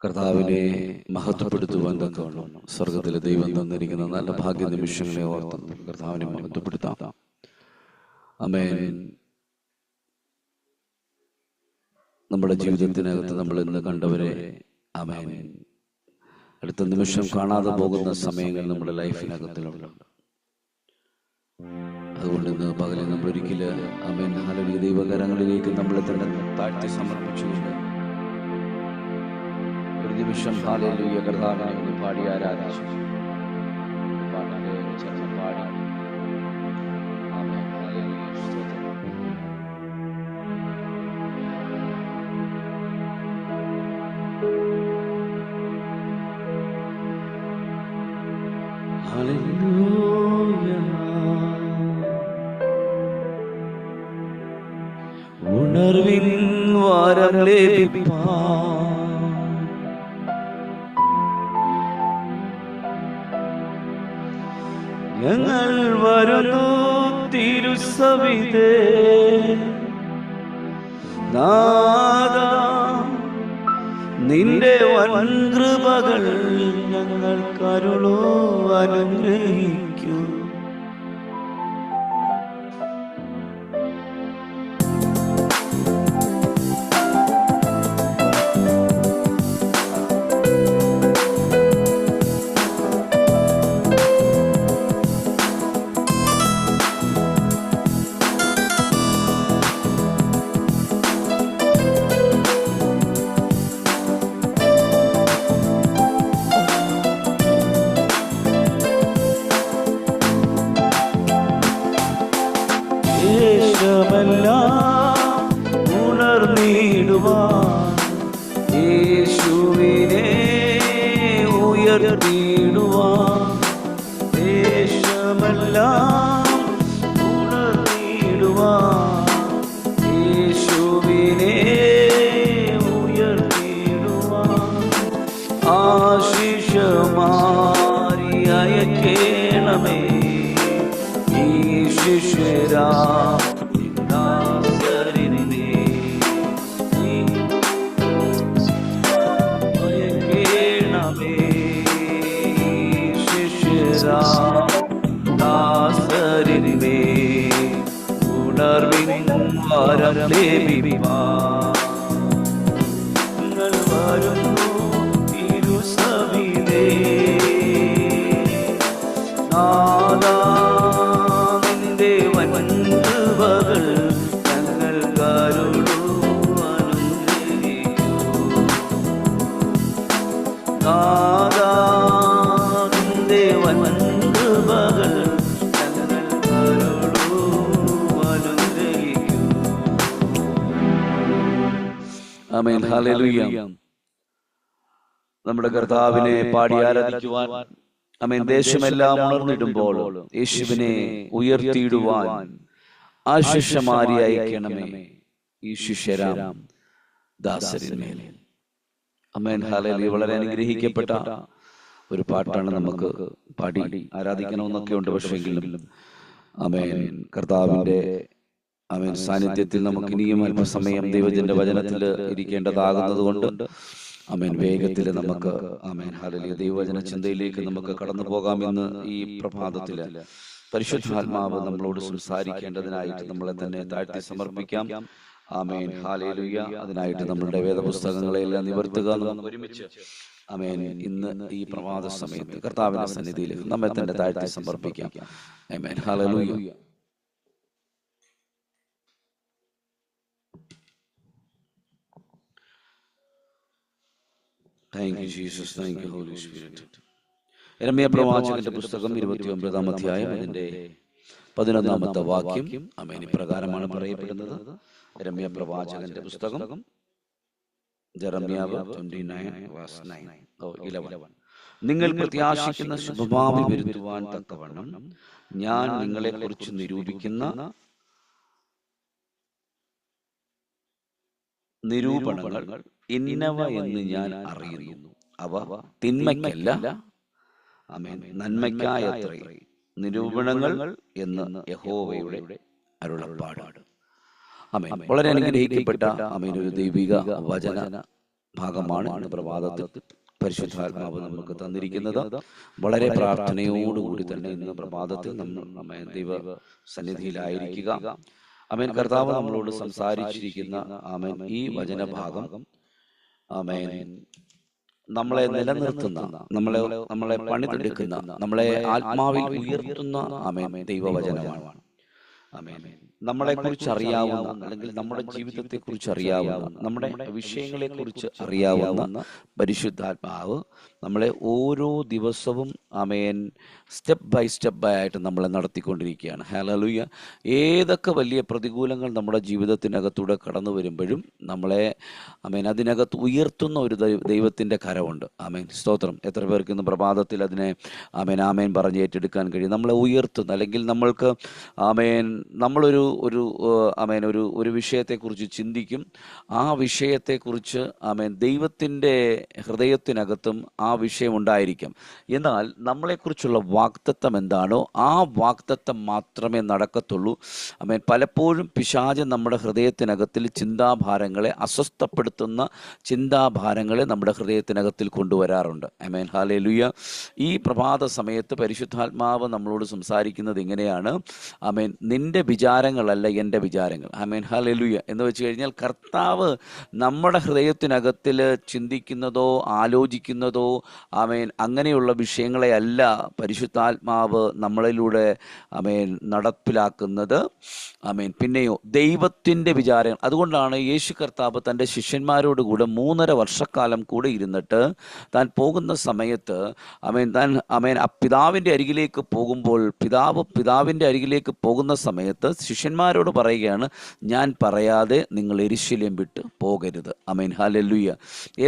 കർത്താവിനെ മഹത്വപ്പെടുത്തുവാൻ തക്കവണ്ണം സ്വർഗത്തിലെ ദൈവം തന്നിരിക്കുന്ന നല്ല ഭാഗ്യ നിമിഷങ്ങളെ ഓർത്ത് കർത്താവിനെ മഹത്വപ്പെടുത്താം. ആമേൻ. നമ്മുടെ ജീവിതത്തിനകത്ത് നമ്മൾ ഇന്ന് കണ്ടവരെ ആമേൻ അടുത്ത നിമിഷം കാണാതെ പോകുന്ന സമയങ്ങൾ നമ്മുടെ ലൈഫിനകത്തിലുണ്ട്. അതുകൊണ്ട് ഇന്ന് പകലിൽ നമ്മൾ ഒരിക്കലും ആമേൻ ഹല്ലേലൂയ ദൈവകരങ്ങളിലേക്ക് നമ്മളെ തന്നെ താഴ്ത്തി സമർപ്പിച്ചുകൊണ്ട് ഒരു നിമിഷം ഹല്ലേലൂയ കർത്താവിനെ ഒന്ന് പാടി ആരാധിച്ചു. പാട്ടിന്റെ ചേർന്ന് പാടി ആമേൻ ഹല്ലേലൂയ സ്തോത്രം. ഹല്ലേലൂയ ഉണർവിൻ വരം ലഭിപ്പാൻ ഞങ്ങൾ വരുന്നു തിരുസവിധേ. നാഥാ നിന്റെ വൻകൃപകൾ ഞങ്ങൾ കരുളൂ അനുഗ്രഹിക്കൂ. ഉണർന്നിടുവാൻ യേശുവിനെ ഉയർത്തിടുവാൻ ദേശമെല്ലാം ഉണർന്നിടുവാൻ യേശുവിനെ ഉയർത്തിടുവാൻ ആശിഷമാരി അയക്കേണമേ ഈ ശിഷ്യരാ ഉണർവിൻ വരം ലഭിപ്പാൻ ഞങ്ങൾ വരുന്നു തിരുസവിധേ. നാഥാ നിന്റെ വൻകൃപകൾ ഞങ്ങൾ കരുളൂ അനുഗ്രഹിക്കൂ. നാഥാ നിന്റെ വൻകൃപകൾ ഞങ്ങൾ കരുളൂ അനുഗ്രഹിക്കൂ. Amen hallelujah. നമ്മുടെ കർത്താവിനെ പാടി ആരാധിക്കുവാൻ ആമേൻ ദേശമെല്ലാം ഉണർന്നിടുമ്പോൾ യേശുവിനെ ഉയർത്തിയിടുവാൻ ആശിഷമാരി അയക്കണമേ ഈ ശിഷ്യരാം ദാസരിന്മേൽ. Amen hallelujah. വളരെ അനുഗ്രഹിക്കപ്പെട്ട ഒരു പാട്ടാണ്. നമുക്ക് പാടി ആരാധിക്കണമെന്നൊക്കെ ഉണ്ട്. പക്ഷെങ്കിലും ആമേൻ കർത്താവിന്റെ ആമേൻ സാന്നിധ്യത്തിൽ നമുക്ക് ഇനിയും അല്പസമയം ദൈവത്തിന്റെ വചനത്തിൽ ഇരിക്കേണ്ടതാകുന്നത് കൊണ്ട് ആമേൻ വേഗത്തിൽ നമുക്ക് ആമേൻ ഹല്ലേലൂയ ദൈവവചന ചിന്തയിലേക്ക് നമുക്ക് കടന്നു പോകാമെന്ന് ഈ പ്രഭാതത്തില് പരിശുദ്ധാത്മാവ് നമ്മളോട് സംസാരിക്കേണ്ടതിനായിട്ട് നമ്മളെ തന്നെ താഴ്ത്തി സമർപ്പിക്കാം. Amen hallelujah. അതിനായിട്ട് നമ്മളുടെ വേദപുസ്തകങ്ങളെല്ലാം നിവർത്തുക. നമുക്ക് ഒരുമിച്ച് ആമേൻ ഇന്ന് ഈ പ്രഭാത സമയത്ത് കർത്താവിന്റെ സന്നിധിയിൽ നമ്മെ തന്നെ താഴ്ത്തി സമർപ്പിക്കാം. Amen hallelujah. Thank you Jesus, thank you Holy Spirit. യെരമ്യാ പ്രവാചകന്റെ പുസ്തകം 29-ാം അധ്യായം അതിന്റെ 11-ാമത്തെ വാക്യം ആമേൻ ഇപ്രകാരമാണ് പറയപ്പെടുന്നത്. യെരമ്യാ പ്രവാചകന്റെ പുസ്തകം ജെറമ്യാവ് 29:9. നിങ്ങൾ പ്രത്യാശിക്കുന്ന ശുഭഭാവി വരുത്തുവാൻ തക്കവണ്ണം ഞാൻ നിങ്ങളെ കുറിച്ച് നിരൂപിക്കുന്ന നിരൂപണങ്ങൾ ഇന്നവ എന്ന് ഞാൻ അറിയുന്നു. അവ തിന്മയ്ക്കല്ല ആമേൻ നന്മയ്ക്കായത്രേ നിരൂപണങ്ങൾ എന്ന് യഹോവയുടെ അരുളപ്പാട്. ആമേൻ. വളരെ അനുഗ്രഹിക്കപ്പെട്ട ആമേൻ ഒരു ദൈവിക വചന ഭാഗമാണ് ഇന്ന് പ്രഭാതത്തിൽ പരിശുദ്ധാത്മാവ് നമുക്ക് തന്നിരിക്കുന്നത്. വളരെ പ്രാർത്ഥനയോടുകൂടി തന്നെ ഇന്ന് പ്രഭാതത്തിൽ നമ്മൾ ദൈവ സന്നിധിയിലായിരിക്കുക. ആമേൻ. കർത്താവ് നമ്മളോട് സംസാരിച്ചിരിക്കുന്ന ആമേൻ ഈ വചനഭാഗം ആമേൻ നമ്മളെ നിലനിർത്തുന്ന, നമ്മളെ പണിതെടുക്കുന്ന, നമ്മളെ ആത്മാവിൽ ഉയർത്തുന്ന ആമേൻ ദൈവവചനമാണ്. ആമേൻ. നമ്മളെക്കുറിച്ച് അറിയാവുന്ന, അല്ലെങ്കിൽ നമ്മുടെ ജീവിതത്തെ കുറിച്ച് അറിയാവുന്ന, നമ്മുടെ വിഷയങ്ങളെ കുറിച്ച് അറിയാവുന്ന പരിശുദ്ധാത്മാവ് നമ്മളെ ഓരോ ദിവസവും ആമേൻ സ്റ്റെപ്പ് ബൈ ആയിട്ട് നമ്മളെ നടത്തിക്കൊണ്ടിരിക്കുകയാണ്. ഹല്ലേലൂയ. ഏതൊക്കെ വലിയ പ്രതികൂലങ്ങൾ നമ്മുടെ ജീവിതത്തിനകത്തൂടെ കടന്നു വരുമ്പോഴും നമ്മളെ ആമേൻ അതിനകത്ത് ഉയർത്തുന്ന ഒരു ദൈവത്തിൻ്റെ കരമുണ്ട്. ആമേൻ. സ്തോത്രം. എത്ര പേർക്ക് ഇന്ന് പ്രഭാതത്തിൽ അതിനെ ആമേൻ ആമേൻ പറഞ്ഞ് ഏറ്റെടുക്കാൻ കഴിയും? നമ്മളെ ഉയർത്തുന്ന, അല്ലെങ്കിൽ നമ്മൾക്ക് ആമേൻ നമ്മളൊരു ആമേൻ ഒരു വിഷയത്തെക്കുറിച്ച് ചിന്തിക്കും. ആ വിഷയത്തെക്കുറിച്ച് ആമേൻ ദൈവത്തിൻ്റെ ഹൃദയത്തിനകത്തും ആ വിഷയം ഉണ്ടായിരിക്കും. എന്നാൽ നമ്മളെക്കുറിച്ചുള്ള വാഗ്ദത്തം എന്താണോ ആ വാഗ്ദത്തം മാത്രമേ നടക്കത്തുള്ളൂ. ആമേൻ. പലപ്പോഴും പിശാച് നമ്മുടെ ഹൃദയത്തിനകത്തിൽ ചിന്താഭാരങ്ങളെ, അസ്വസ്ഥപ്പെടുത്തുന്ന ചിന്താഭാരങ്ങളെ നമ്മുടെ ഹൃദയത്തിനകത്തിൽ കൊണ്ടുവരാറുണ്ട്. ആമേൻ. ഹല്ലേലൂയ. ഈ പ്രഭാത സമയത്ത് പരിശുദ്ധാത്മാവ് നമ്മളോട് സംസാരിക്കുന്നത് ഇങ്ങനെയാണ്. ആമേൻ. നിന്റെ വിചാരങ്ങളല്ല എൻ്റെ വിചാരങ്ങൾ. ആമേൻ. ഹല്ലേലൂയ. എന്ന് വെച്ച് കഴിഞ്ഞാൽ കർത്താവ് നമ്മുടെ ഹൃദയത്തിനകത്തിൽ ചിന്തിക്കുന്നതോ ആലോചിക്കുന്നതോ ആമേൻ അങ്ങനെയുള്ള വിഷയങ്ങളെ അല്ല പരിശുദ്ധാത്മാവ് നമ്മളിലൂടെ ആമേൻ നടപ്പിലാക്കുന്നത്. ആമേൻ. പിന്നെയോ ദൈവത്തിൻ്റെ വിചാരങ്ങൾ. അതുകൊണ്ടാണ് യേശു കർത്താവ് തൻ്റെ ശിഷ്യന്മാരോടുകൂടെ 3.5 വർഷക്കാലം കൂടെ ഇരുന്നിട്ട് താൻ പോകുന്ന സമയത്ത് ആമേൻ പിതാവിൻ്റെ അരികിലേക്ക് പോകുമ്പോൾ, പിതാവിൻ്റെ അരികിലേക്ക് പോകുന്ന സമയത്ത് ശിഷ്യന്മാരോട് പറയുകയാണ്, ഞാൻ പറയാതെ നിങ്ങൾ യെരൂശലേം വിട്ട് പോകരുത്. ആമേൻ. ഹല്ലേലൂയ.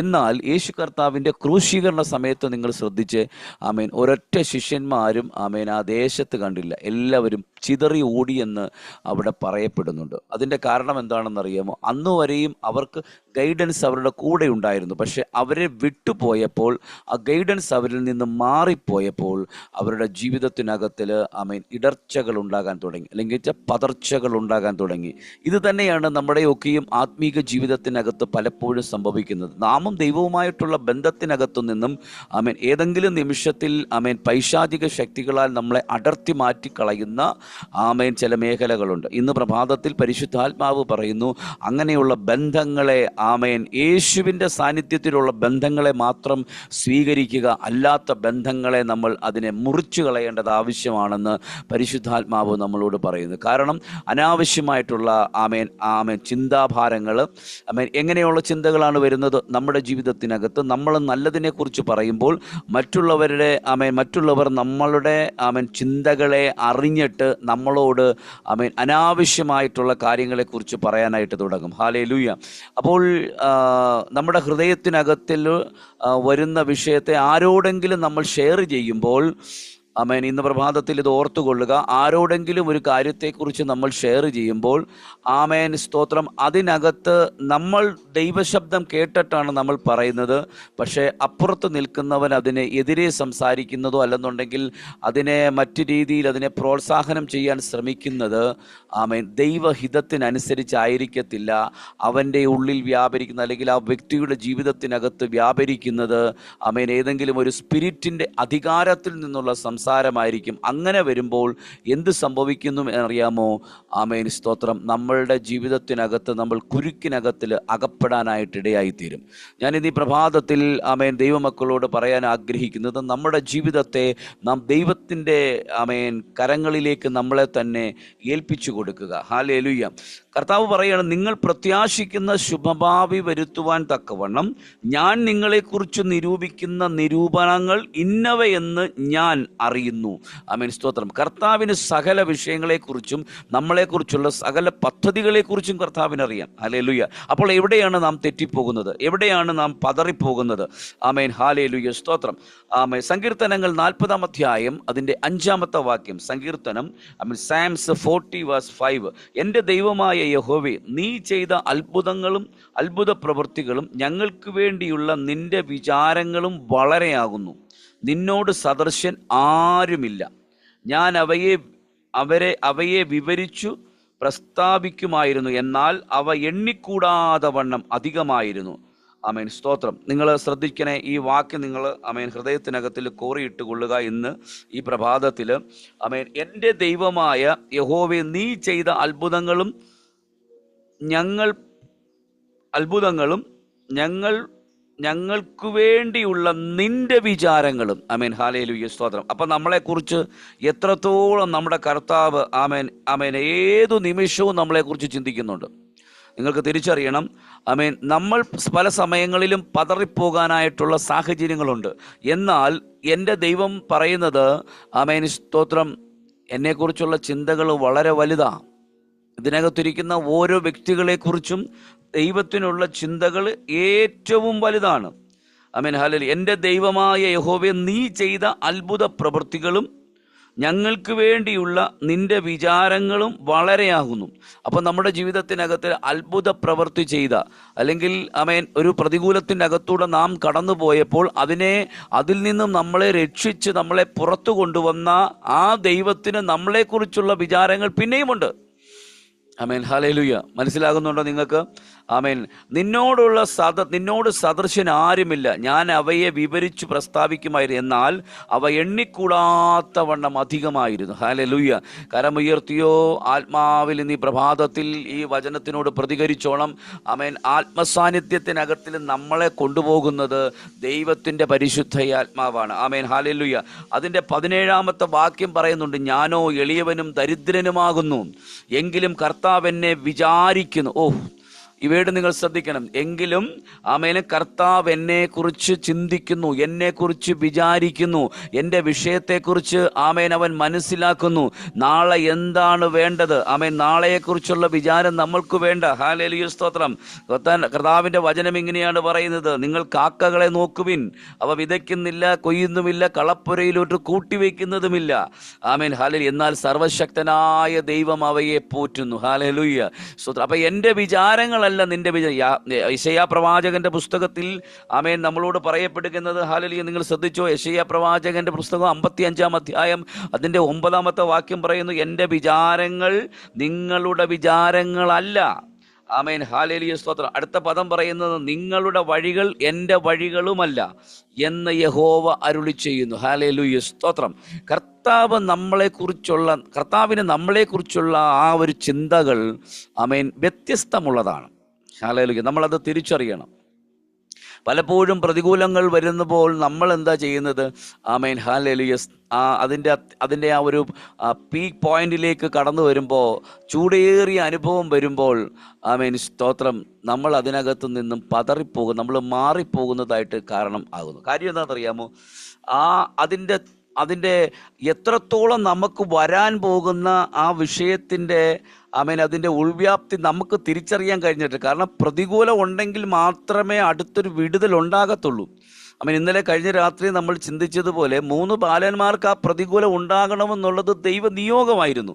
എന്നാൽ യേശു കർത്താവിൻ്റെ ക്രൂശീകരണ സമയത്ത് നിങ്ങൾ ശ്രദ്ധിച്ച് ആമേൻ ഒരൊറ്റ ശിഷ്യന്മാരും ആമേൻ ആ ദേശത്ത് കണ്ടില്ല. എല്ലാവരും ചിതറി ഓടിയെന്ന് അവിടെ പറയപ്പെടുന്നുണ്ട്. അതിൻ്റെ കാരണം എന്താണെന്നറിയാമോ? അന്ന് വരെയും അവർക്ക് ഗൈഡൻസ് അവരുടെ കൂടെ ഉണ്ടായിരുന്നു. പക്ഷെ അവരെ വിട്ടുപോയപ്പോൾ, ആ ഗൈഡൻസ് അവരിൽ നിന്ന് മാറിപ്പോയപ്പോൾ അവരുടെ ജീവിതത്തിനകത്തിൽ ആമേൻ ഇടർച്ചകൾ ഉണ്ടാകാൻ തുടങ്ങി, അല്ലെങ്കിൽ പതർച്ചകൾ ഉണ്ടാകാൻ തുടങ്ങി. ഇത് തന്നെയാണ് നമ്മുടെയൊക്കെയും ആത്മീക ജീവിതത്തിനകത്ത് പലപ്പോഴും സംഭവിക്കുന്നത്. നാമും ദൈവവുമായിട്ടുള്ള ബന്ധത്തിനകത്തു നിന്നും ആമേൻ ഏതെങ്കിലും നിമിഷത്തിൽ ആമേൻ പൈശാചിക ശക്തികളാൽ നമ്മളെ അടർത്തി മാറ്റിക്കളയുന്ന ആമേൻ ചില മേഖലകളുണ്ട്. ഇന്ന് പ്രഭാതത്തിൽ പരിശുദ്ധാത്മാവ് പറയുന്നു, അങ്ങനെയുള്ള ബന്ധങ്ങളെ ആമേൻ യേശുവിൻ്റെ സാന്നിധ്യത്തിലുള്ള ബന്ധങ്ങളെ മാത്രം സ്വീകരിക്കുക, അല്ലാത്ത ബന്ധങ്ങളെ നമ്മൾ അതിനെ മുറിച്ചു കളയേണ്ടത് ആവശ്യമാണെന്ന് പരിശുദ്ധാത്മാവ് നമ്മളോട് പറയുന്നു. കാരണം അനാവശ്യമായിട്ടുള്ള ആമേൻ ചിന്താഭാരങ്ങൾ, ആമേൻ എങ്ങനെയുള്ള ചിന്തകളാണ് വരുന്നത്? നമ്മുടെ ജീവിതത്തിനകത്ത് നമ്മൾ നല്ലതിനെക്കുറിച്ച് പറയുമ്പോൾ മറ്റുള്ളവർ നമ്മളുടെ ചിന്തകളെ അറിഞ്ഞിട്ട് നമ്മളോട് അനാവശ്യമായിട്ടുള്ള കാര്യങ്ങളെക്കുറിച്ച് പറയാനായിട്ട് തുടങ്ങും. ഹല്ലേലൂയ. അപ്പോൾ നമ്മുടെ ഹൃദയത്തിനകത്തിൽ വരുന്ന വിഷയത്തെ ആരോടെങ്കിലും നമ്മൾ ഷെയർ ചെയ്യുമ്പോൾ, ആമേൻ ഇന്ന് പ്രഭാതത്തിൽ ഇത് ഓർത്തുകൊള്ളുക, ആരോടെങ്കിലും ഒരു കാര്യത്തെക്കുറിച്ച് നമ്മൾ ഷെയർ ചെയ്യുമ്പോൾ ആമേൻ സ്തോത്രം, അതിനകത്ത് നമ്മൾ ദൈവശബ്ദം കേട്ടിട്ടാണ് നമ്മൾ പറയുന്നത്. പക്ഷേ അപ്പുറത്ത് നിൽക്കുന്നവൻ അതിനെ എതിരെ സംസാരിക്കുന്നതോ അല്ലെന്നുണ്ടെങ്കിൽ അതിനെ മറ്റു രീതിയിൽ അതിനെ പ്രോത്സാഹനം ചെയ്യാൻ ശ്രമിക്കുന്നത് ആമേൻ ദൈവഹിതത്തിനനുസരിച്ചായിരിക്കത്തില്ല. അവൻ്റെ ഉള്ളിൽ വ്യാപരിക്കുന്ന, അല്ലെങ്കിൽ ആ വ്യക്തിയുടെ ജീവിതത്തിനകത്ത് വ്യാപരിക്കുന്നത് ആമേൻ ഏതെങ്കിലും ഒരു സ്പിരിറ്റിൻ്റെ അധികാരത്തിൽ നിന്നുള്ള സംസാരമായിരിക്കും. അങ്ങനെ വരുമ്പോൾ എന്ത് സംഭവിക്കുന്നു എന്നറിയാമോ? ആമേൻ സ്തോത്രം, നമ്മളുടെ ജീവിതത്തിനകത്ത് നമ്മൾ കുരുക്കിനകത്തിൽ അകപ്പെടാനായിട്ടിടയായിത്തീരും. ഞാനിന്ന് ഈ പ്രഭാതത്തിൽ ആമേൻ ദൈവമക്കളോട് പറയാൻ ആഗ്രഹിക്കുന്നത്, നമ്മുടെ ജീവിതത്തെ നാം ദൈവത്തിൻ്റെ ആമേൻ കരങ്ങളിലേക്ക് നമ്മളെ തന്നെ ഏൽപ്പിച്ചു കൊടുക്കുക. ഹല്ലേലൂയ. കർത്താവ് പറയുകയാണ്, നിങ്ങൾ പ്രത്യാശിക്കുന്ന ശുഭഭാവി വരുത്തുവാൻ തക്കവണ്ണം ഞാൻ നിങ്ങളെക്കുറിച്ച് നിരൂപിക്കുന്ന നിരൂപണങ്ങൾ ഇന്നവയെന്ന് ഞാൻ അറിയുന്നു. ആമേൻ സ്തോത്രം. കർത്താവിന് സകല വിഷയങ്ങളെക്കുറിച്ചും നമ്മളെക്കുറിച്ചുള്ള സകല പദ്ധതികളെക്കുറിച്ചും കർത്താവിനറിയാം. ഹല്ലേലൂയ. അപ്പോൾ എവിടെയാണ് നാം തെറ്റിപ്പോകുന്നത്? എവിടെയാണ് നാം പതറിപ്പോകുന്നത്? ആമേൻ. ഹല്ലേലൂയ. സ്തോത്രം. ആമേൻ. സങ്കീർത്തനങ്ങൾ 40-ാം അധ്യായം അതിൻ്റെ 5-ാമത്തെ വാക്യം. സങ്കീർത്തനം സാംസ് 40:5. എൻ്റെ ദൈവമായ യഹോവേ, നീ ചെയ്ത അത്ഭുത പ്രവൃത്തികളും ഞങ്ങൾക്ക് വേണ്ടിയുള്ള നിന്റെ വിചാരങ്ങളും വളരെയാകുന്നു. നിന്നോട് സദൃശൻ ആരുമില്ല. ഞാൻ അവയെ വിവരിച്ചു പ്രസ്താവിക്കുമായിരുന്നു, എന്നാൽ അവ എണ്ണിക്കൂടാതെ വണ്ണം അധികമായിരുന്നു. ആമേൻ. സ്തോത്രം. നിങ്ങൾ ശ്രദ്ധിക്കണേ, ഈ വാക്യം നിങ്ങൾ ആമേൻ ഹൃദയത്തിനകത്തിൽ കോറിയിട്ട് കൊള്ളുക. ഇന്ന് ഈ പ്രഭാതത്തിൽ ആമേൻ, എൻ്റെ ദൈവമായ യഹോവേ, നീ ചെയ്ത അത്ഭുതങ്ങളും ഞങ്ങൾക്ക് വേണ്ടിയുള്ള നിന്റെ വിചാരങ്ങളും. ആമേൻ. ഹല്ലേലൂയ. സ്തോത്രം. അപ്പം നമ്മളെക്കുറിച്ച് എത്രത്തോളം നമ്മുടെ കർത്താവ് ആമേൻ ആമേൻ ഏതു നിമിഷവും നമ്മളെക്കുറിച്ച് ചിന്തിക്കുന്നുണ്ട്. നിങ്ങൾക്ക് തിരിച്ചറിയണം, ആമേൻ, നമ്മൾ പല സമയങ്ങളിലും പതറിപ്പോകാനായിട്ടുള്ള സാഹചര്യങ്ങളുണ്ട്. എന്നാൽ എൻ്റെ ദൈവം പറയുന്നത്, ആമേൻ സ്തോത്രം, എന്നെക്കുറിച്ചുള്ള ചിന്തകൾ വളരെ വലുതാണ്. ഇതിനകത്തിരിക്കുന്ന ഓരോ വ്യക്തികളെക്കുറിച്ചും ദൈവത്തിനുള്ള ചിന്തകൾ ഏറ്റവും വലുതാണ്. ആമേൻ. ഹല്ലേലൂയ. എൻ്റെ ദൈവമായ യഹോവേ, നീ ചെയ്ത അത്ഭുത പ്രവൃത്തികളും ഞങ്ങൾക്ക് വേണ്ടിയുള്ള നിന്റെ വിചാരങ്ങളും വളരെയാകുന്നു. അപ്പം നമ്മുടെ ജീവിതത്തിനകത്ത് അത്ഭുത പ്രവൃത്തി ചെയ്ത, അല്ലെങ്കിൽ ആമേൻ ഒരു പ്രതികൂലത്തിൻ്റെ അകത്തൂടെ നാം കടന്നു പോയപ്പോൾ അതിൽ നിന്നും നമ്മളെ രക്ഷിച്ച് നമ്മളെ പുറത്തു കൊണ്ടുവന്ന ആ ദൈവത്തിന് നമ്മളെക്കുറിച്ചുള്ള വിചാരങ്ങൾ പിന്നെയുമുണ്ട്. ആമേൻ. ഹല്ലേലൂയ. മനസ്സിലാകുന്നുണ്ടോ നിങ്ങൾക്ക്? ആമേൻ. നിന്നോട് സദൃശൻ ആരുമില്ല. ഞാൻ അവയെ വിവരിച്ചു പ്രസ്താവിക്കുമായിരുന്നു, എന്നാൽ അവ എണ്ണിക്കൂടാത്തവണ്ണം അധികമായിരുന്നു. ഹല്ലേലൂയ. കരമുയർത്തിയോ ആത്മാവിൽ നീ പ്രഭാതത്തിൽ ഈ വചനത്തിനോട് പ്രതികരിച്ചോണം. ആമേൻ. ആത്മസാന്നിധ്യത്തിനകത്തിൽ നമ്മളെ കൊണ്ടുപോകുന്നത് ദൈവത്തിൻ്റെ പരിശുദ്ധയാത്മാവാണ്. ആമേൻ. ഹല്ലേലൂയ. അതിൻ്റെ 17-ാമത്തെ വാക്യം പറയുന്നുണ്ട്, ഞാനോ എളിയവനും ദരിദ്രനുമാകുന്നു, എങ്കിലും കർത്താവ് എന്നെ വിചാരിക്കുന്നു. ഇവയുടെ നിങ്ങൾ ശ്രദ്ധിക്കണം. എങ്കിലും ആമേൻ, കർത്താവ് എന്നെക്കുറിച്ച് ചിന്തിക്കുന്നു, എന്നെക്കുറിച്ച് വിചാരിക്കുന്നു, എൻ്റെ വിഷയത്തെക്കുറിച്ച് ആമേൻ അവൻ മനസ്സിലാക്കുന്നു. നാളെ എന്താണ് വേണ്ടത്? ആമേൻ. നാളെയെക്കുറിച്ചുള്ള വിചാരം നമ്മൾക്ക് വേണ്ട. ഹല്ലേലൂയ. സ്തോത്രം. കർത്താവിൻ്റെ വചനം ഇങ്ങനെയാണ് പറയുന്നത്, നിങ്ങൾ കാക്കകളെ നോക്കുവിൻ, അവ വിതയ്ക്കുന്നില്ല, കൊയ്യുന്നുമില്ല, കളപ്പുരയിലോട്ട് കൂട്ടിവെക്കുന്നതുമില്ല. ആമേൻ. ഹല്ലേലൂയ. എന്നാൽ സർവശക്തനായ ദൈവം അവയെ പോറ്റുന്നു. ഹല്ലേലൂയ. സ്തോത്രം. അപ്പം എൻ്റെ വിചാരങ്ങൾ നിന്റെ യെശയ്യാ പ്രവാചകന്റെ പുസ്തകത്തിൽ ആമേൻ നമ്മളോട് പറയപ്പെടുന്നത്, ഹല്ലേലൂയ, നിങ്ങൾ ശ്രദ്ധിച്ചോ? യെശയ്യാ പ്രവാചകന്റെ പുസ്തകം 55-ാം അധ്യായം അതിൻ്റെ 9-ാമത്തെ വാക്യം പറയുന്നു, എൻ്റെ വിചാരങ്ങൾ നിങ്ങളുടെ വിചാരങ്ങളല്ല. ആമേൻ. ഹല്ലേലൂയ. സ്തോത്രം. അടുത്ത പദം പറയുന്നത്, നിങ്ങളുടെ വഴികൾ എൻ്റെ വഴികളുമല്ല എന്ന് യഹോവ അരുളി ചെയ്യുന്നു. ഹല്ലേലൂയ. സ്തോത്രം. കർത്താവിന് നമ്മളെക്കുറിച്ചുള്ള ആ ഒരു ചിന്തകൾ ആമേൻ വ്യത്യസ്തമുള്ളതാണ്. ഹല്ലേലൂയ. നമ്മളത് തിരിച്ചറിയണം. പലപ്പോഴും പ്രതികൂലങ്ങൾ വരുമ്പോൾ നമ്മൾ എന്താ ചെയ്യുന്നത്? ആമേൻ. ഹല്ലേലൂയ. അതിൻ്റെ ആ ഒരു പീക്ക് പോയിന്റിലേക്ക് കടന്നു വരുമ്പോൾ, ചൂടേറിയ അനുഭവം വരുമ്പോൾ, ആമേൻ സ്തോത്രം, നമ്മൾ അതിനകത്ത് നിന്നും പതറിപ്പോകും, നമ്മൾ മാറിപ്പോകുന്നതായിട്ട് കാരണം ആകുന്നു. കാര്യം എന്താണെന്നറിയാമോ? അതിൻ്റെ എത്രത്തോളം നമുക്ക് വരാൻ പോകുന്ന ആ വിഷയത്തിൻ്റെ ആമേൻ അതിൻ്റെ ഉൾവ്യാപ്തി നമുക്ക് തിരിച്ചറിയാൻ കഴിഞ്ഞിട്ട്. കാരണം പ്രതികൂലം ഉണ്ടെങ്കിൽ മാത്രമേ അടുത്തൊരു വിടുതൽ ഉണ്ടാകത്തുള്ളൂ. ആമേൻ. ഇന്നലെ കഴിഞ്ഞ രാത്രി നമ്മൾ ചിന്തിച്ചതുപോലെ 3 ബാലന്മാർക്ക് ആ പ്രതികൂലം ഉണ്ടാകണമെന്നുള്ളത് ദൈവ നിയോഗമായിരുന്നു.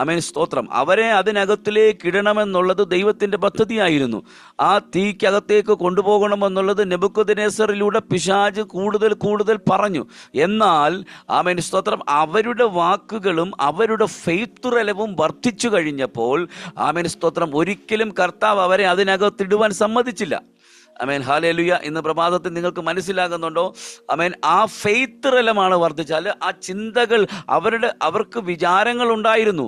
ആമേൻ സ്തോത്രം. അവരെ അതിനകത്തിലേക്ക് ഇടണമെന്നുള്ളത് ദൈവത്തിൻ്റെ പദ്ധതിയായിരുന്നു. ആ തീക്കകത്തേക്ക് കൊണ്ടുപോകണമെന്നുള്ളത് നെബൂഖദ്നേസറിലൂടെ പിശാച് കൂടുതൽ പറഞ്ഞു. എന്നാൽ ആമേൻ സ്തോത്രം, അവരുടെ വാക്കുകളും അവരുടെ ഫെയ്ത്ത് ലെവലും വർദ്ധിച്ചു കഴിഞ്ഞപ്പോൾ ആമേൻ സ്തോത്രം, ഒരിക്കലും കർത്താവ് അവരെ അതിനകത്തിടുവാൻ സമ്മതിച്ചില്ല. ആമേൻ. ഹല്ലേലൂയ. ഇന്ന് പ്രഭാതത്തിൽ നിങ്ങൾക്ക് മനസ്സിലാകുന്നുണ്ടോ? ആമേൻ. ആ ഫെയ്ത്ത് റലമാണ് വർദ്ധിച്ചാൽ ആ ചിന്തകൾ അവർക്ക് വിചാരങ്ങളുണ്ടായിരുന്നു.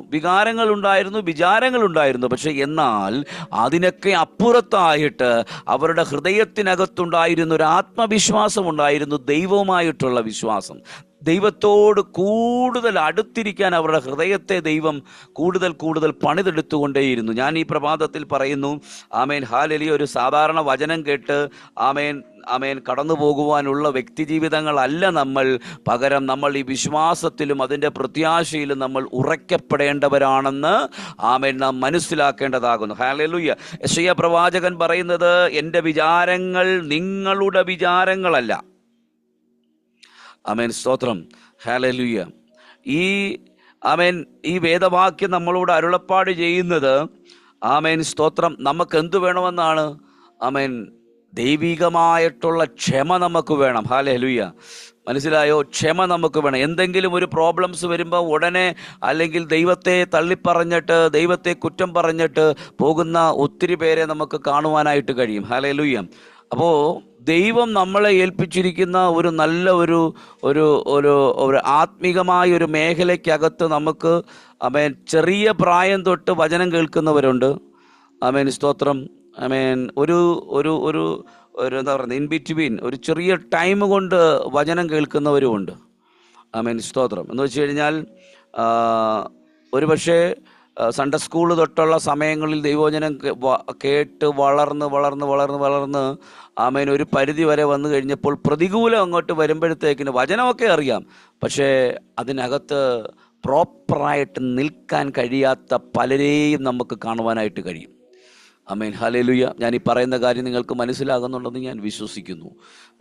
പക്ഷെ എന്നാൽ അതിനൊക്കെ അപ്പുറത്തായിട്ട് അവരുടെ ഹൃദയത്തിനകത്തുണ്ടായിരുന്ന ഒരു ആത്മവിശ്വാസം ഉണ്ടായിരുന്നു, ദൈവവുമായിട്ടുള്ള വിശ്വാസം. ദൈവത്തോട് കൂടുതൽ അടുത്തിരിക്കാൻ അവരുടെ ഹൃദയത്തെ ദൈവം കൂടുതൽ പണിതെടുത്തുകൊണ്ടേയിരുന്നു. ഞാൻ ഈ പ്രഭാതത്തിൽ പറയുന്നു, ആമേൻ ഹല്ലേലൂയ, ഒരു സാധാരണ വചനം കേട്ട് ആമേൻ കടന്നു പോകുവാനുള്ള വ്യക്തിജീവിതങ്ങളല്ല നമ്മൾ. പകരം നമ്മൾ ഈ വിശ്വാസത്തിലും അതിൻ്റെ പ്രത്യാശയിലും നമ്മൾ ഉറയ്ക്കപ്പെടേണ്ടവരാണെന്ന് ആമേൻ നാം മനസ്സിലാക്കേണ്ടതാകുന്നു. ഹല്ലേലൂയ. യെശയ്യാ പ്രവാചകൻ പറയുന്നത്, എൻ്റെ വിചാരങ്ങൾ നിങ്ങളുടെ വിചാരങ്ങളല്ല. ആമേൻ സ്തോത്രം. ഹല്ലേലൂയ. ഈ വേദവാക്യം നമ്മളോട് അരുളപ്പാട് ചെയ്യുന്നത്, ആമേൻ സ്തോത്രം, നമുക്ക് എന്തു വേണമെന്നാണ്? ആമേൻ ദൈവികമായിട്ടുള്ള ക്ഷമ നമുക്ക് വേണം. ഹല്ലേലൂയ. മനസ്സിലായോ? ക്ഷമ നമുക്ക് വേണം. എന്തെങ്കിലും ഒരു പ്രോബ്ലംസ് വരുമ്പോൾ ഉടനെ അല്ലെങ്കിൽ ദൈവത്തെ തള്ളിപ്പറഞ്ഞിട്ട് ദൈവത്തെ കുറ്റം പറഞ്ഞിട്ട് പോകുന്ന ഒത്തിരി പേരെ നമുക്ക് കാണുവാനായിട്ട് കഴിയും. ഹല്ലേലൂയ. അപ്പോൾ ദൈവം നമ്മളെ ഏൽപ്പിച്ചിരിക്കുന്ന ഒരു നല്ല ഒരു ഒരു ഒരു ഒരു ആത്മീകമായ ഒരു മേഖലയ്ക്കകത്ത് നമുക്ക് ചെറിയ പ്രായം തൊട്ട് വചനം കേൾക്കുന്നവരുണ്ട്. സ്തോത്രം. ഒരു ഒരു ഒരു ഒരു എന്താ പറയുന്നത്, ഇൻ ബിറ്റ്വീൻ ഒരു ചെറിയ ടൈം കൊണ്ട് വചനം കേൾക്കുന്നവരുമുണ്ട്. സ്തോത്രം. എന്ന് വെച്ച് കഴിഞ്ഞാൽ ഒരു പക്ഷേ സൺഡേ സ്കൂൾ തൊട്ടുള്ള സമയങ്ങളിൽ ദൈവവചനം കേട്ട് വളർന്ന് ഒരു പരിധി വരെ വന്നു കഴിഞ്ഞപ്പോൾ പ്രതികൂലം അങ്ങോട്ട് വരുമ്പോഴത്തേക്കിന് വചനമൊക്കെ അറിയാം, പക്ഷേ അതിനകത്ത് പ്രോപ്പറായിട്ട് നിൽക്കാൻ കഴിയാത്ത പലരെയും നമുക്ക് കാണുവാനായിട്ട് കഴിയും. ഹല്ലേലൂയ. ഞാൻ ഈ പറയുന്ന കാര്യം നിങ്ങൾക്ക് മനസ്സിലാകുന്നുണ്ടെന്ന് ഞാൻ വിശ്വസിക്കുന്നു.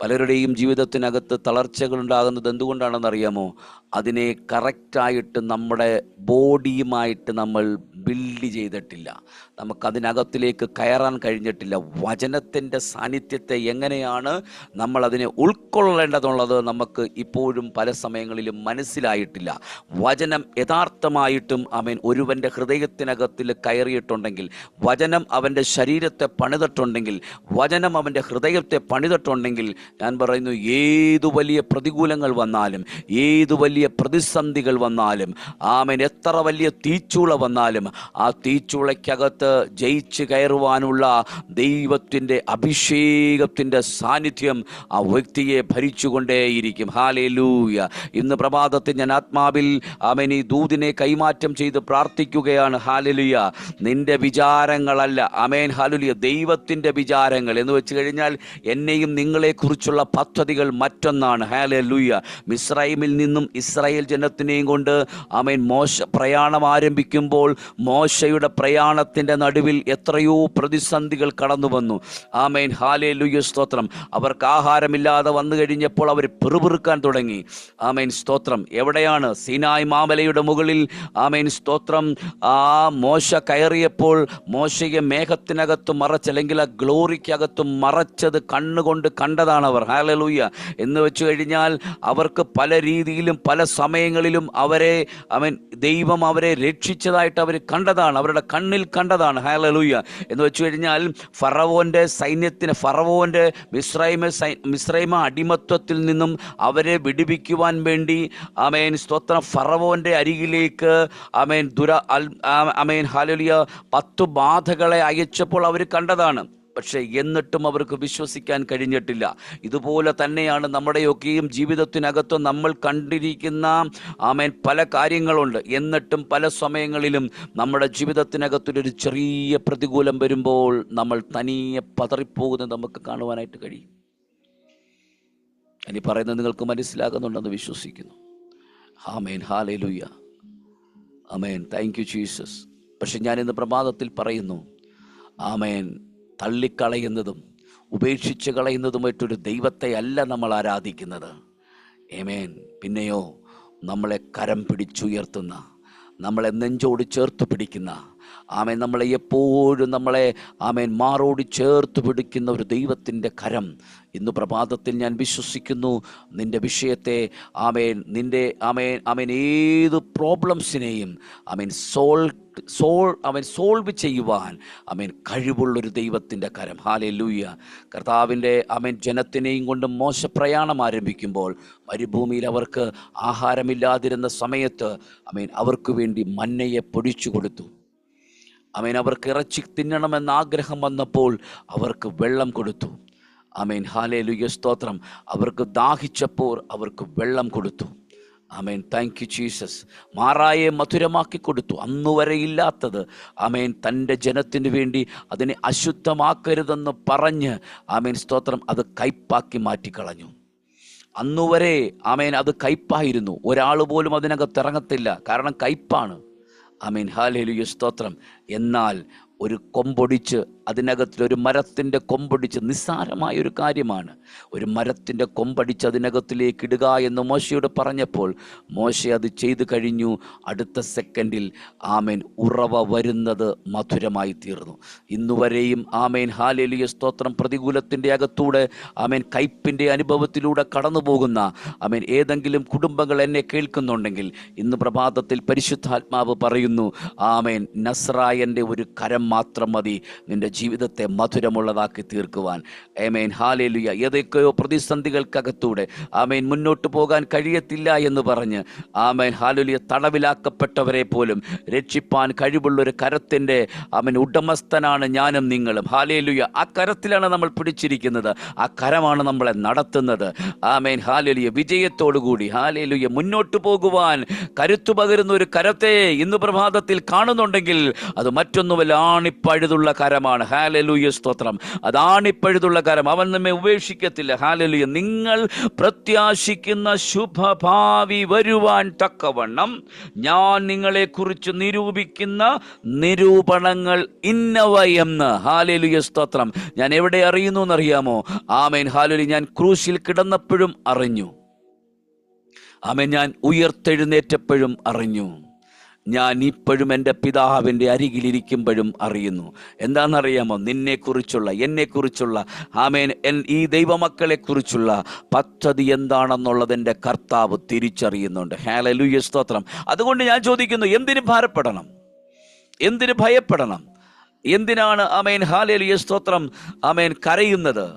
പലരുടെയും ജീവിതത്തിനകത്ത് തളർച്ചകൾ ഉണ്ടാകുന്നത് എന്തുകൊണ്ടാണെന്നറിയാമോ? അതിനെ കറക്റ്റായിട്ട് നമ്മുടെ ബോഡിയുമായിട്ട് നമ്മൾ ബിൽഡ് ചെയ്തിട്ടില്ല. നമുക്കതിനകത്തിലേക്ക് കയറാൻ കഴിഞ്ഞിട്ടില്ല. വചനത്തിൻ്റെ സാന്നിധ്യത്തെ എങ്ങനെയാണ് നമ്മൾ അതിനെ ഉൾക്കൊള്ളേണ്ടതുള്ളത് നമുക്ക് ഇപ്പോഴും പല സമയങ്ങളിലും മനസ്സിലായിട്ടില്ല. വചനം യഥാർത്ഥമായിട്ടും ഒരുവൻ്റെ ഹൃദയത്തിനകത്തിൽ കയറിയിട്ടുണ്ടെങ്കിൽ, വചനം അവൻ്റെ ശരീരത്തെ പണിതിട്ടുണ്ടെങ്കിൽ, വചനം അവൻ്റെ ഹൃദയത്തെ പണിതിട്ടുണ്ടെങ്കിൽ, ഞാൻ പറയുന്നു, ഏതു വലിയ പ്രതികൂലങ്ങൾ വന്നാലും, ഏതു വലിയ പ്രതിസന്ധികൾ വന്നാലും, എത്ര വലിയ തീച്ചൂള വന്നാലും, ആ തീച്ചൂളയ്ക്കകത്ത് ജയിച്ച് കയറുവാനുള്ള ദൈവത്തിൻ്റെ അഭിഷേകത്തിൻ്റെ സാന്നിധ്യം ആ വ്യക്തിയെ ഭരിച്ചുകൊണ്ടേയിരിക്കും. ഹല്ലേലൂയ. ഇന്ന് പ്രഭാതത്തിൽ ഞാൻ ആത്മാവിൽ ഈ ദൂതിനെ കൈമാറ്റം ചെയ്ത് പ്രാർത്ഥിക്കുകയാണ്. ഹല്ലേലൂയ. നിന്റെ വിചാരങ്ങളല്ല, ഹല്ലേലൂയ, ദൈവത്തിൻ്റെ വിചാരങ്ങൾ എന്ന് വെച്ച് കഴിഞ്ഞാൽ എന്നെയും നിങ്ങളെക്കുറിച്ചുള്ള പദ്ധതികൾ മറ്റൊന്നാണ്. ഹല്ലേലൂയ. മിസ്രൈമിൽ നിന്നും ഇസ്രായേൽ ജനത്തിനെയും കൊണ്ട് മോശ പ്രയാണം ആരംഭിക്കുമ്പോൾ മോശയുടെ പ്രയാണത്തിൻ്റെ നടുവിൽ എത്രയോ പ്രതിസന്ധികൾ കടന്നു വന്നു. ഹല്ലേലൂയ, സ്തോത്രം. അവർക്ക് ആഹാരമില്ലാതെ വന്നു കഴിഞ്ഞപ്പോൾ അവർ പിറുപിറുക്കാൻ തുടങ്ങി. സ്തോത്രം. എവിടെയാണ്? സീനായ് മാമലയുടെ മുകളിൽ സ്തോത്രം. ആ മോശ കയറിയപ്പോൾ മോശയെ മേഘത്തിനകത്ത് മറച്ച്, അല്ലെങ്കിൽ ആ ഗ്ലോറിക്കകത്ത് മറച്ചത് കണ്ണുകൊണ്ട് കണ്ടതാണ് അവർ. ഹല്ലേലൂയ. എന്ന് വെച്ച് കഴിഞ്ഞാൽ അവർക്ക് പല രീതിയിലും പല സമയങ്ങളിലും ദൈവം അവരെ രക്ഷിച്ചതായിട്ട് അവർ കണ്ടതാണ്, അവരുടെ കണ്ടതാണ്. ഹല്ലേലൂയ. എന്ന് വെച്ച് കഴിഞ്ഞാൽ ഫറവോൻ്റെ സൈന്യത്തിന്, ഫറവോൻ്റെ മിസ്രൈമ അടിമത്വത്തിൽ നിന്നും അവരെ വിടുവിക്കുവാൻ വേണ്ടി സ്തോത്രം ഫറവോൻ്റെ അരികിലേക്ക് ഹല്ലേലൂയ 10 ബാധകളെ അയച്ചപ്പോൾ അവർ കണ്ടതാണ്. പക്ഷേ എന്നിട്ടും അവർക്ക് വിശ്വസിക്കാൻ കഴിഞ്ഞിട്ടില്ല. ഇതുപോലെ തന്നെയാണ് നമ്മുടെയൊക്കെയും ജീവിതത്തിനകത്ത് നമ്മൾ കണ്ടിരിക്കുന്ന പല കാര്യങ്ങളുണ്ട്. എന്നിട്ടും പല സമയങ്ങളിലും നമ്മുടെ ജീവിതത്തിനകത്തൊരു ചെറിയ പ്രതികൂലം വരുമ്പോൾ നമ്മൾ തനിയെ പതറിപ്പോകുന്നത് നമുക്ക് കാണുവാനായിട്ട് കഴിയും. ഇനി പറയുന്നത് നിങ്ങൾക്ക് മനസ്സിലാകുന്നുണ്ടെന്ന് വിശ്വസിക്കുന്നു. ഹല്ലേലൂയ. Thank you Jesus. പക്ഷെ ഞാനിന്ന് പ്രഭാതത്തിൽ പറയുന്നു, തള്ളിക്കളയുന്നതും ഉപേക്ഷിച്ച് കളയുന്നതുമായിട്ടൊരു ദൈവത്തെ അല്ല നമ്മൾ ആരാധിക്കുന്നത്. പിന്നെയോ നമ്മളെ കരം പിടിച്ചുയർത്തുന്ന, നമ്മളെ നെഞ്ചോട് ചേർത്ത് പിടിക്കുന്ന, നമ്മളെ എപ്പോഴും നമ്മളെ മാറോട് ചേർത്ത് പിടിക്കുന്ന ഒരു ദൈവത്തിൻ്റെ കരം ഇന്ന് പ്രഭാതത്തിൽ ഞാൻ വിശ്വസിക്കുന്നു. നിൻ്റെ വിഷയത്തെ നിൻ്റെ ഏത് പ്രോബ്ലംസിനെയും സോൾവ് ചെയ്യുവാൻ കഴിവുള്ളൊരു ദൈവത്തിൻ്റെ കരം. ഹല്ലേലൂയ. കർത്താവിൻ്റെ ജനത്തിനെയും കൊണ്ട് മോശ പ്രയാണം ആരംഭിക്കുമ്പോൾ മരുഭൂമിയിൽ അവർക്ക് ആഹാരമില്ലാതിരുന്ന സമയത്ത് അവർക്ക് വേണ്ടി മന്നയെ പൊടിച്ചു കൊടുത്തു. അവർക്ക് ഇറച്ചി തിന്നണമെന്ന ആഗ്രഹം വന്നപ്പോൾ അവർക്ക് വെള്ളം കൊടുത്തു. ഹല്ലേലൂയ, സ്തോത്രം. അവർക്ക് ദാഹിച്ചപ്പോൾ അവർക്ക് വെള്ളം കൊടുത്തു. Thank you Jesus. മാറായെ മധുരമാക്കി കൊടുത്തു. അന്നുവരെ ഇല്ലാത്തത് തൻ്റെ ജനത്തിന് വേണ്ടി അതിനെ അശുദ്ധമാക്കരുതെന്ന് പറഞ്ഞ് സ്തോത്രം അത് കയ്പാക്കി മാറ്റിക്കളഞ്ഞു. അന്നുവരെ അത് കയ്പായിരുന്നു. ഒരാൾ പോലും അതിനകത്ത് ഇറങ്ങത്തില്ല, കാരണം കയ്പാണ്. ഹല്ലേലൂയ, സ്തോത്രം. എന്നാൽ ഒരു കൊമ്പൊടിച്ച്, അതിനകത്തിലൊരു മരത്തിൻ്റെ കൊമ്പൊടിച്ച്, നിസ്സാരമായൊരു കാര്യമാണ്, ഒരു മരത്തിൻ്റെ കൊമ്പടിച്ച് അതിനകത്തിലേക്ക് ഇടുക എന്ന് മോശയോട് പറഞ്ഞപ്പോൾ മോശ അത് ചെയ്തു കഴിഞ്ഞു. അടുത്ത സെക്കൻഡിൽ ഉറവ വരുന്നത് മധുരമായി തീർന്നു. ഇന്നുവരെയും ഹല്ലേലൂയ, സ്തോത്രം, പ്രതികൂലത്തിൻ്റെ അകത്തൂടെ കയ്പിൻ്റെ അനുഭവത്തിലൂടെ കടന്നു പോകുന്ന ഏതെങ്കിലും കുടുംബങ്ങൾ എന്നെ കേൾക്കുന്നുണ്ടെങ്കിൽ ഇന്ന് പ്രഭാതത്തിൽ പരിശുദ്ധാത്മാവ് പറയുന്നു, നസ്രായൻ്റെ ഒരു കരം മാത്രം മതി നിന്റെ ജീവിതത്തെ മധുരമുള്ളതാക്കി തീർക്കുവാൻ. ആമേൻ, ഹല്ലേലൂയ. ഏതൊക്കെയോ പ്രതിസന്ധികൾക്കകത്തൂടെ ആമേൻ മുന്നോട്ട് പോകാൻ കഴിയത്തില്ല എന്ന് പറഞ്ഞ് ആമേൻ ഹല്ലേലൂയ തടവിലാക്കപ്പെട്ടവരെ പോലും രക്ഷിപ്പാൻ കഴിവുള്ളൊരു കരത്തിൻ്റെ ആമേൻ ഉടമസ്ഥനാണ് ഞാനും നിങ്ങളും. ഹല്ലേലൂയ. ആ കരത്തിലാണ് നമ്മൾ പിടിച്ചിരിക്കുന്നത്. ആ കരമാണ് നമ്മളെ നടത്തുന്നത്. Amen hallelujah. വിജയത്തോടുകൂടി ഹല്ലേലൂയ മുന്നോട്ട് പോകുവാൻ കരുത്തു പകരുന്ന ഒരു കരത്തെ ഇന്ന് പ്രഭാതത്തിൽ കാണുന്നുണ്ടെങ്കിൽ അത് മറ്റൊന്നുമല്ല, ആണിപ്പഴുതുള്ള കരമാണ്. ഹല്ലേലൂയ, സ്തോത്രം. അതാണിപ്പഴുതുള്ള കരം. അവൻ നമ്മെ ഉപേക്ഷിക്കത്തില്ല. ഹല്ലേലൂയ. നിങ്ങൾ പ്രത്യാശിക്കുന്ന ശുഭഭാവി വരുവാൻ തക്കവണ്ണം ഞാൻ നിങ്ങളെക്കുറിച്ച് നിരൂപിക്കുന്ന നിരൂപണങ്ങൾ ഇന്നവയെന്ന്. ഹല്ലേലൂയ, സ്തോത്രം. ഞാൻ എവിടെ അറിയുന്നു എന്നറിയാമോ? Amen hallelujah. ഞാൻ ക്രൂശിൽ കിടന്നപ്പോഴും അറിഞ്ഞു. ആമേൻ, ഞാൻ ഉയർത്തെഴുന്നേറ്റപ്പോഴും അറിഞ്ഞു. ഞാൻ ഇപ്പോഴും എൻ്റെ പിതാവിൻ്റെ അരികിലിരിക്കുമ്പോഴും അറിയുന്നു. എന്താണെന്നറിയാമോ? നിന്നെക്കുറിച്ചുള്ള, എന്നെക്കുറിച്ചുള്ള, ആമേൻ, ഈ ദൈവമക്കളെക്കുറിച്ചുള്ള പദ്ധതി എന്താണെന്നുള്ളത് എൻ്റെ കർത്താവ് തിരിച്ചറിയുന്നുണ്ട്. ഹല്ലേലൂയ, സ്തോത്രം. അതുകൊണ്ട് ഞാൻ ചോദിക്കുന്നു, എന്തിന് ഭാരപ്പെടണം? എന്തിന് ഭയപ്പെടണം? എന്തിനാണ് ആമേൻ ഹല്ലേലൂയ, സ്തോത്രം, ആമേൻ കരയുന്നത്?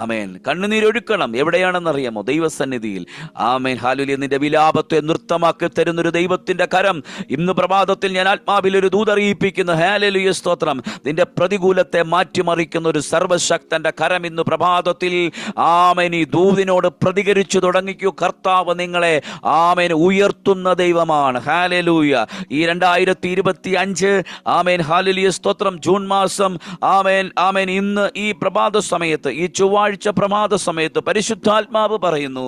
ആമേൻ കണ്ണുനീരൊഴുക്കണം. എവിടെയാണെന്നറിയാമോ? ദൈവസന്നിധിയിൽ. Amen hallelujah. നിന്റെ വിലാപത്തെ നൃത്തമാക്കി തരുന്നൊരു ദൈവത്തിൻ്റെ കരം ഇന്ന് പ്രഭാതത്തിൽ ഞാൻ ആത്മാവിൽ ഒരു ദൂതറിയിപ്പിക്കുന്നു. ഹല്ലേലൂയ, സ്തോത്രം. നിന്റെ പ്രതികൂലത്തെ മാറ്റിമറിക്കുന്ന ഒരു സർവശക്തന്റെ കരം ഇന്ന് പ്രഭാതത്തിൽ ആമേൻ ഈ ദൂതിനോട് പ്രതികരിച്ചു തുടങ്ങിക്കൂ. കർത്താവ് നിങ്ങളെ ആമേൻ ഉയർത്തുന്ന ദൈവമാണ്. ഹല്ലേലൂയ. ഈ 2025 ആമേൻ ഹല്ലേലൂയ, സ്തോത്രം, ജൂൺ മാസം ആമേൻ ആമേൻ ഇന്ന് ഈ പ്രഭാത സമയത്ത്, ഈ ചൊവ്വാഴ്ച പ്രഭാത സമയത്ത് പരിശുദ്ധാത്മാവ് പറയുന്നു,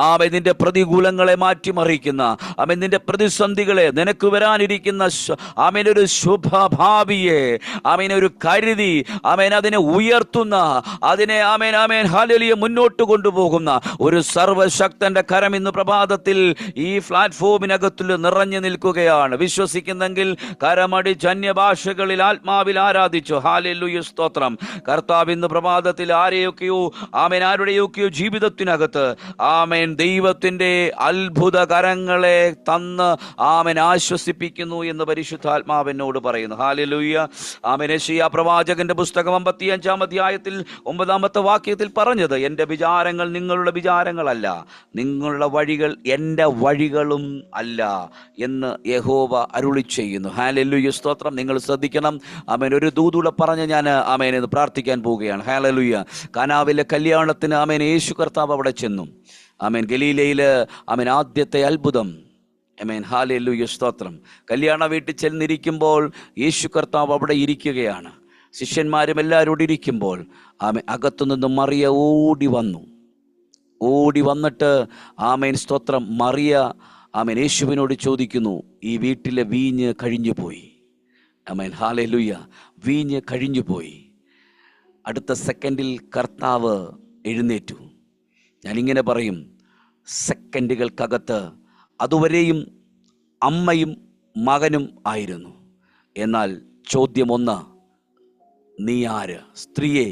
ആമേൻ നിന്റെ പ്രതികൂലങ്ങളെ മാറ്റിമറിക്കുന്ന, ആമേൻ നിന്റെ പ്രതിസന്ധികളെ, നിനക്ക് വരാനിരിക്കുന്ന ആമേൻ ഒരു ശുഭഭാവിയെ ആമേൻ ഒരു കരുതി ആമേൻ അതിനെ ഉയർത്തുന്ന, അതിനെ ആമേൻ ആമേൻ ഹല്ലേലൂയ മുന്നോട്ട് കൊണ്ടുപോകുന്ന ഒരു സർവശക്തന്റെ കരം ഇന്ന് പ്രഭാതത്തിൽ ഈ പ്ലാറ്റ്ഫോമിനകത്തിൽ നിറഞ്ഞു നിൽക്കുകയാണ്. വിശ്വസിക്കുന്നെങ്കിൽ കരമടിച്ച് അന്യഭാഷകളിൽ ആത്മാവിൽ ആരാധിച്ചു. ഹല്ലേലൂയ, സ്തോത്രം. കർത്താവ് ഇന്ന് പ്രഭാതത്തിൽ ആരെയൊക്കെയോ ആമേൻ ആരുടെയൊക്കെയോ ജീവിതത്തിനകത്ത് ആമേൻ ദൈവത്തിൻ്റെ അത്ഭുത കരങ്ങളെ തന്ന് ആമേൻ ആശ്വസിപ്പിക്കുന്നു എന്ന് പരിശുദ്ധാത്മാവിനോട് പറയുന്നു. ഹല്ലേലൂയ. ആമേൻ. യെശയ്യാ പ്രവാചകന്റെ പുസ്തകം 55-ാം അധ്യായത്തിൽ 9-ാമത്തെ വാക്യത്തിൽ പറഞ്ഞത്, എൻ്റെ വിചാരങ്ങൾ നിങ്ങളുടെ വിചാരങ്ങളല്ല, നിങ്ങളുടെ വഴികൾ എൻ്റെ വഴികളും അല്ല എന്ന് യഹോവ അരുളി ചെയ്യുന്നു. ഹല്ലേലൂയ, സ്തോത്രം. നിങ്ങൾ ശ്രദ്ധിക്കണം. ആമേൻ ഒരു ദൂതുള പറഞ്ഞ് ഞാൻ ആമേൻ എന്ന് പ്രാർത്ഥിക്കാൻ പോവുകയാണ്. ഹല്ലേലൂയ. കാനാവിലെ കല്യാണത്തിന് ആമേൻ യേശു കർത്താവ് അവിടെ ചെന്നു. ആമേൻ ഗലീലയിൽ ആമേൻ ആദ്യത്തെ അത്ഭുതം. ആമേൻ ഹല്ലേലൂയ, സ്തോത്രം. കല്യാണ വീട്ടിൽ ചെന്നിരിക്കുമ്പോൾ യേശു കർത്താവ് അവിടെ ഇരിക്കുകയാണ്. ശിഷ്യന്മാരും എല്ലാവരോടും ഇരിക്കുമ്പോൾ ആമേൻ അകത്തുനിന്ന് മറിയ ഓടി വന്നിട്ട് ആമേൻ, സ്തോത്രം, മറിയ ആമേൻ യേശുവിനോട് ചോദിക്കുന്നു, ഈ വീട്ടിലെ വീഞ്ഞ് കഴിഞ്ഞു പോയി. Amen hallelujah. വീഞ്ഞ് കഴിഞ്ഞു പോയി. അടുത്ത സെക്കൻഡിൽ കർത്താവ് എഴുന്നേറ്റു. ഞാനിങ്ങനെ പറയും, സെക്കൻഡുകൾക്കകത്ത് അതുവരെയും അമ്മയും മകനും ആയിരുന്നു. എന്നാൽ ചോദ്യം ഒന്ന്, നീ ആര്? സ്ത്രീയെ,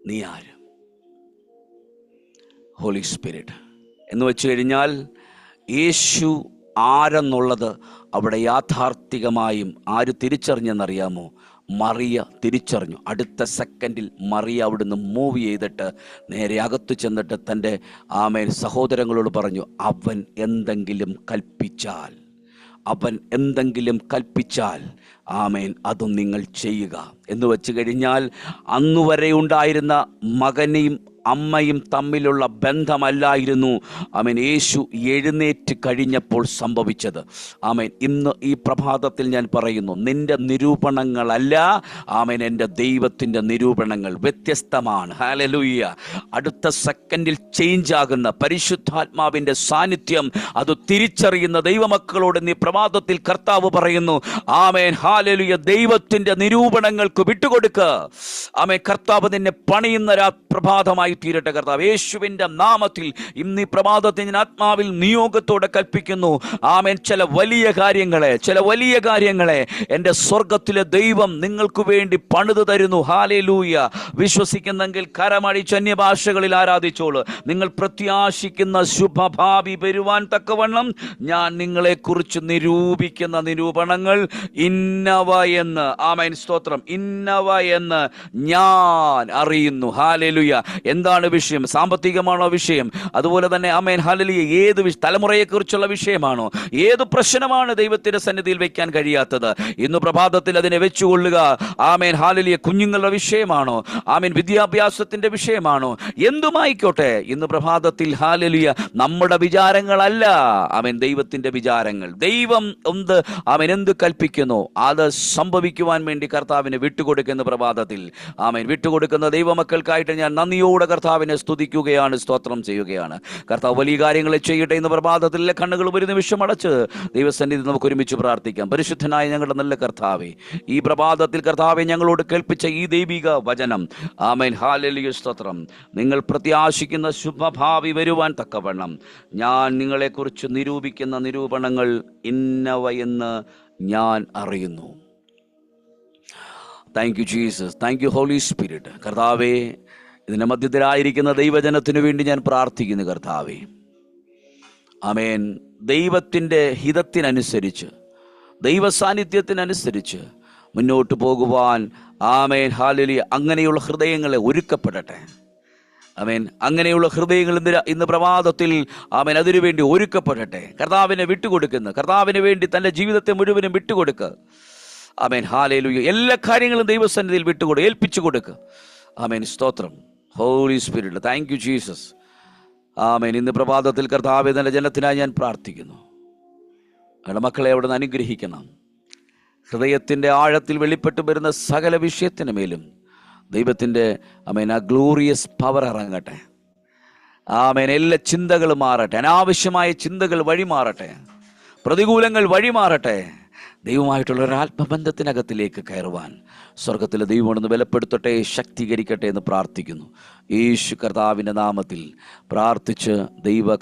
നീ ആര്? ഹോളി സ്പിരിറ്റ് എന്ന് വെച്ച് കഴിഞ്ഞാൽ യേശു ആരെന്നുള്ളത് അവിടെ യാഥാർത്ഥികമായും ആര് തിരിച്ചറിഞ്ഞെന്നറിയാമോ? മറിയ തിരിച്ചറിഞ്ഞു. അടുത്ത സെക്കൻഡിൽ മറിയ അവിടുന്ന് മൂവ് ചെയ്തിട്ട് നേരെ അകത്തു ചെന്നിട്ട് തൻ്റെ ആമേൻ സഹോദരങ്ങളോട് പറഞ്ഞു, അവൻ എന്തെങ്കിലും കൽപ്പിച്ചാൽ ആമേൻ അതും നിങ്ങൾ ചെയ്യുക എന്ന് വെച്ച് കഴിഞ്ഞാൽ അന്നുവരെ ഉണ്ടായിരുന്ന മകനെയും അമ്മയും തമ്മിലുള്ള ബന്ധമല്ലായിരുന്നു ആമേൻ യേശു എഴുന്നേറ്റ് കഴിഞ്ഞപ്പോൾ സംഭവിച്ചത്. ആമേൻ ഇന്ന് ഈ പ്രഭാതത്തിൽ ഞാൻ പറയുന്നു, നിന്റെ നിരൂപണങ്ങളല്ല ആമേൻ എൻ്റെ ദൈവത്തിൻ്റെ നിരൂപണങ്ങൾ വ്യത്യസ്തമാണ്. ഹല്ലേലൂയ. അടുത്ത സെക്കൻഡിൽ ചേഞ്ച് ആകുന്ന പരിശുദ്ധാത്മാവിൻ്റെ സാന്നിധ്യം അത് തിരിച്ചറിയുന്ന ദൈവമക്കളോട് നീ പ്രഭാതത്തിൽ കർത്താവ് പറയുന്നു, ആമേൻ ഹല്ലേലൂയ, ദൈവത്തിൻ്റെ നിരൂപണങ്ങൾക്ക് വിട്ടുകൊടുക്കുക. ആമേൻ കർത്താവ് നിന്നെ പണിയുന്ന പ്രഭാതമായി തീരട്ടെ കർത്താവ്. യേശുവിൻ്റെ നാമത്തിൽ ഇന്ന് ഈ പ്രഭാതത്തിൽ ഞാൻ ആത്മാവിൽ നിയോഗത്തോടെ കൽപ്പിക്കുന്നു. ആമേൻ. ചില വലിയ കാര്യങ്ങളെ എൻ്റെ സ്വർഗത്തിലെ ദൈവം നിങ്ങൾക്ക് വേണ്ടി പണിത് തരുന്നു. ഹല്ലേലൂയ. വിശ്വസിക്കുന്നെങ്കിൽ കരമടിച്ച് അന്യഭാഷകളിൽ ആരാധിച്ചോളൂ. നിങ്ങൾ പ്രത്യാശിക്കുന്ന ശുഭഭാവി വരുവാൻ തക്കവണ്ണം ഞാൻ നിങ്ങളെക്കുറിച്ച് നിരൂപിക്കുന്ന നിരൂപണങ്ങൾ ഇന്നവ എന്ന്, ആമേൻ, സ്തോത്രം, ഇന്നവ എന്ന് ഞാൻ അറിയുന്നു. ഹല്ലേലൂയ. എന്താണ് വിഷയം? സാമ്പത്തികമാണോ വിഷയം? അതുപോലെ തന്നെ ആമേൻ ഹല്ലേലൂയ ഏത് തലമുറയെക്കുറിച്ചുള്ള വിഷയമാണോ? ഏത് പ്രശ്നമാണ് ദൈവത്തിന്റെ സന്നിധിയിൽ വെക്കാൻ കഴിയാത്തത്? ഇന്ന് പ്രഭാതത്തിൽ അതിനെ വെച്ചുകൊള്ളുക. Amen hallelujah. കുഞ്ഞുങ്ങളുടെ വിഷയമാണോ? ആമേൻ വിദ്യാഭ്യാസത്തിന്റെ വിഷയമാണോ? എന്തുമായിക്കോട്ടെ, ഇന്ന് പ്രഭാതത്തിൽ ഹല്ലേലൂയ നമ്മുടെ വിചാരങ്ങളല്ല, ആമേൻ, ദൈവത്തിന്റെ വിചാരങ്ങൾ. ദൈവം എന്ത് കൽപ്പിക്കുന്നു അത് സംഭവിക്കുവാൻ വേണ്ടി കർത്താവിനെ വിട്ടുകൊടുക്കുന്ന പ്രഭാതത്തിൽ, ആമേൻ, വിട്ടുകൊടുക്കുന്ന ദൈവമക്കൾക്കായിട്ട് ഞാൻ നന്ദിയോടെ കർത്താവിനെ സ്തുതിക്കുകയാണ്, സ്തോത്രം ചെയ്യുകയാണ്. കർത്താവ് വലിയ കാര്യങ്ങളെ ചെയ്യട്ടെ. ഇന്ന് പ്രഭാതത്തിലെ കണ്ണുകൾ ഒരു നിമിഷം അടച്ച് ദൈവസന്നിധി നമുക്ക് ഒരുമിച്ച് പ്രാർത്ഥിക്കാം. പരിശുദ്ധനായ ഞങ്ങളുടെ നല്ല കർത്താവേ, ഈ പ്രഭാതത്തിൽ കർത്താവെ ഞങ്ങളോട് കേൾപ്പിച്ച ഈ ദൈവിക വചനം, ആമേൻ ഹല്ലേലൂയ, സ്തോത്രം, നിങ്ങൾ പ്രത്യാശിക്കുന്ന ശുഭഭാവി വരുവാൻ തക്കവണ്ണം ഞാൻ നിങ്ങളെക്കുറിച്ച് നിരൂപിക്കുന്ന നിരൂപണങ്ങൾ ഇന്നവ എന്ന് ഞാൻ അറിയുന്നു. Thank you Jesus. Thank you Holy Spirit. കർത്താവേ, ഇതിൻ്റെ മധ്യത്തിലായിരിക്കുന്ന ദൈവജനത്തിനു വേണ്ടി ഞാൻ പ്രാർത്ഥിക്കുന്നു കർത്താവേ. ആമേൻ. ദൈവത്തിൻ്റെ ഹിതത്തിനനുസരിച്ച്, ദൈവ സാന്നിധ്യത്തിനനുസരിച്ച് മുന്നോട്ട് പോകുവാൻ, ആമേൻ ഹല്ലേലൂയ, അങ്ങനെയുള്ള ഹൃദയങ്ങളെ ഒരുക്കപ്പെടട്ടെ. ആമേൻ. അങ്ങനെയുള്ള ഹൃദയങ്ങൾ ഇന്ന് പ്രഭാതത്തിൽ, ആമേൻ, അതിനുവേണ്ടി ഒരുക്കപ്പെടട്ടെ. കർത്താവിനെ വിട്ടുകൊടുക്കുന്നു. കർത്താവിന് വേണ്ടി തൻ്റെ ജീവിതത്തെ മുഴുവനും വിട്ടുകൊടുക്കുക. Amen hallelujah. എല്ലാ കാര്യങ്ങളും ദൈവസന്നിധിയിൽ ഏൽപ്പിച്ചു കൊടുക്കുക. ആമേൻ, സ്തോത്രം, holy spirit. Thank you Jesus. ആമേൻ. ഇന്ന് പ്രഭാതത്തിൽ കർത്താവേ, തൻ്റെ ജനത്തിനായി ഞാൻ പ്രാർത്ഥിക്കുന്നു. ഞങ്ങളുടെ മക്കളെ അവിടെ നിന്ന് അനുഗ്രഹിക്കണം. ഹൃദയത്തിൻ്റെ ആഴത്തിൽ വെളിപ്പെട്ട് വരുന്ന സകല വിഷയത്തിന് മേലും ദൈവത്തിൻ്റെ, ആമേൻ, ആ ഗ്ലോറിയസ് പവർ ഇറങ്ങട്ടെ. ആമേൻ. എല്ലാ ചിന്തകളും മാറട്ടെ. അനാവശ്യമായ ചിന്തകൾ വഴിമാറട്ടെ. പ്രതികൂലങ്ങൾ വഴിമാറട്ടെ. ദൈവമായിട്ടുള്ള ഒരു ആത്മബന്ധത്തിനകത്തിലേക്ക് കയറുവാൻ സ്വർഗത്തിലെ ദൈവമാണെന്ന് ബലപ്പെടുത്തട്ടെ, ശക്തീകരിക്കട്ടെ എന്ന് പ്രാർത്ഥിക്കുന്നു. യേശു കർത്താവിൻ്റെ നാമത്തിൽ പ്രാർത്ഥിച്ച് ദൈവ